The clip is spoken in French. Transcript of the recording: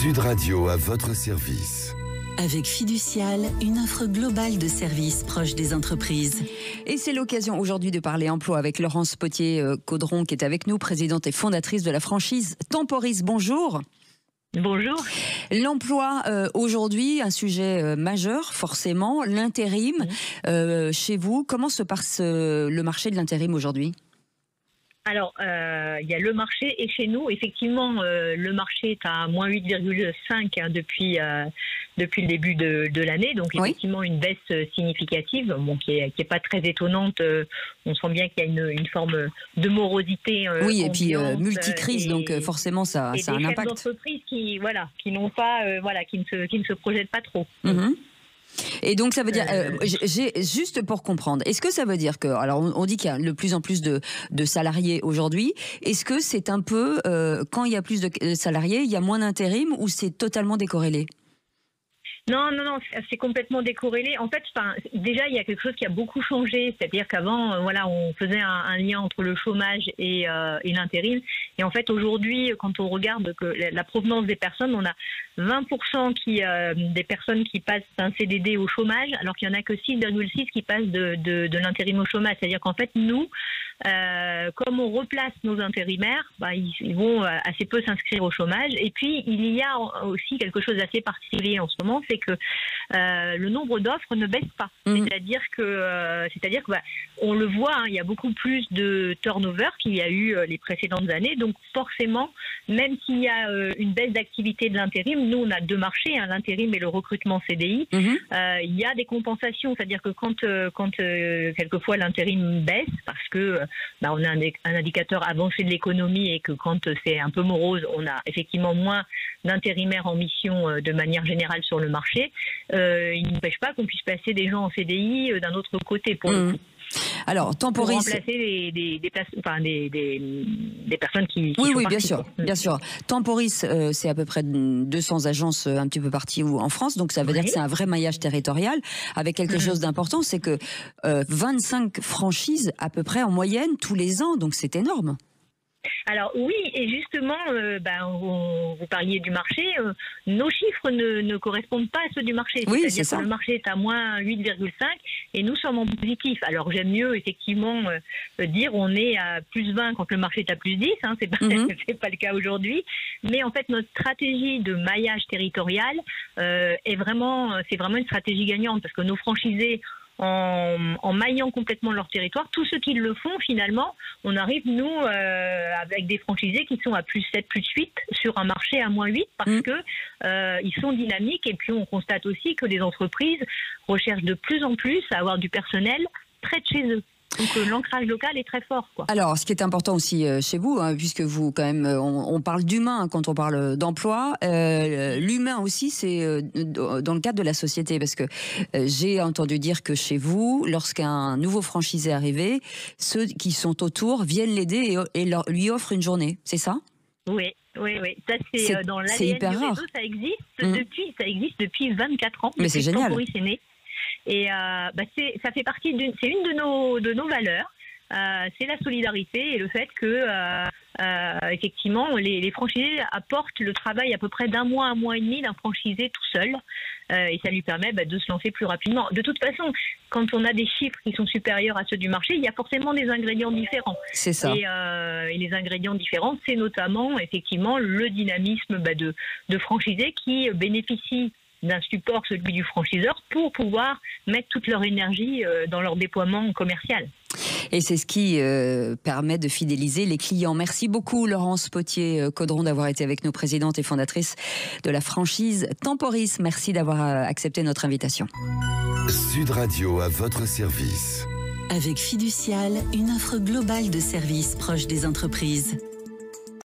Sud Radio à votre service. Avec Fiducial, une offre globale de services proches des entreprises. Et c'est l'occasion aujourd'hui de parler emploi avec Laurence Potier-Caudron qui est avec nous, présidente et fondatrice de la franchise Temporis. Bonjour. Bonjour. L'emploi aujourd'hui, un sujet majeur forcément, l'intérim. Chez vous, comment se passe le marché de l'intérim aujourd'hui ? Alors, il y a le marché et chez nous, effectivement, le marché est à moins 8,5 depuis le début de l'année. Donc, effectivement, une baisse significative, qui est pas très étonnante. On sent bien qu'il y a une forme de morosité. Oui, et puis multicrise, donc forcément, ça a un impact. Des entreprises qui n'ont pas, qui ne se projettent pas trop. Et donc ça veut dire, juste pour comprendre, est-ce que ça veut dire que, alors on dit qu'il y a de plus en plus de salariés aujourd'hui, est-ce que c'est un peu, quand il y a plus de salariés, il y a moins d'intérim ou c'est totalement décorrélé ? Non, c'est complètement décorrélé. En fait, déjà, il y a quelque chose qui a beaucoup changé. C'est-à-dire qu'avant, on faisait un lien entre le chômage et l'intérim. Et en fait, aujourd'hui, quand on regarde la provenance des personnes, on a 20% des personnes qui passent d'un CDD au chômage, alors qu'il n'y en a que 6,6 qui passent de l'intérim au chômage. C'est-à-dire qu'en fait, nous, comme on replace nos intérimaires, ils vont assez peu s'inscrire au chômage. Et puis, il y a aussi quelque chose d'assez particulier en ce moment, c'est que le nombre d'offres ne baisse pas. C'est-à-dire que on le voit, il y a beaucoup plus de turnover qu'il y a eu les précédentes années. Donc forcément, même s'il y a une baisse d'activité de l'intérim, nous on a deux marchés, l'intérim et le recrutement CDI. Il y a des compensations, c'est-à-dire que quand quelquefois l'intérim baisse parce que on a un indicateur avancé de l'économie et que quand c'est un peu morose, on a effectivement moins d'intérimaires en mission de manière générale sur le marché. Il n'empêche pas qu'on puisse placer des gens en CDI d'un autre côté pour le coup. Alors, Temporis, pour remplacer des personnes qui oui, sont bien parties, sûr, bien sûr. Temporis, c'est à peu près 200 agences un petit peu partout en France, donc ça veut dire que c'est un vrai maillage territorial avec quelque chose d'important, c'est que 25 franchises à peu près en moyenne tous les ans, donc c'est énorme. Alors oui, et justement, vous parliez du marché, nos chiffres ne correspondent pas à ceux du marché. Oui, c'est-à-dire que le marché est à moins 8,5 et nous sommes en positif. Alors j'aime mieux effectivement dire on est à plus 20 quand le marché est à plus 10, c'est pas le cas aujourd'hui. Mais en fait notre stratégie de maillage territorial c'est vraiment une stratégie gagnante parce que nos franchisés, en maillant complètement leur territoire, tous ceux qui le font finalement, on arrive nous avec des franchisés qui sont à plus 7, plus 8 sur un marché à moins 8 parce que ils sont dynamiques et puis on constate aussi que les entreprises recherchent de plus en plus à avoir du personnel près de chez eux. Donc l'ancrage local est très fort, quoi. Alors, ce qui est important aussi chez vous, puisque vous, quand même, on parle d'humain quand on parle d'emploi, l'humain aussi, c'est dans le cadre de la société, parce que j'ai entendu dire que chez vous, lorsqu'un nouveau franchisé est arrivé, ceux qui sont autour viennent l'aider et lui offrent une journée, c'est ça ? Oui. Ça, c'est dans l'ADN du réseau, ça existe depuis 24 ans. Mais c'est génial. Temporis est né. Et ça fait partie c'est une de nos valeurs. C'est la solidarité et le fait que effectivement les franchisés apportent le travail à peu près d'un mois à un mois et demi d'un franchisé tout seul et ça lui permet de se lancer plus rapidement. De toute façon, quand on a des chiffres qui sont supérieurs à ceux du marché, il y a forcément des ingrédients différents. C'est ça. Et les ingrédients différents, c'est notamment effectivement le dynamisme de franchisés qui bénéficient d'un support, celui du franchiseur, pour pouvoir mettre toute leur énergie dans leur déploiement commercial. Et c'est ce qui permet de fidéliser les clients. Merci beaucoup Laurence Potier-Caudron d'avoir été avec nous, présidente et fondatrice de la franchise Temporis. Merci d'avoir accepté notre invitation. Sud Radio à votre service. Avec Fiducial, une offre globale de services proches des entreprises.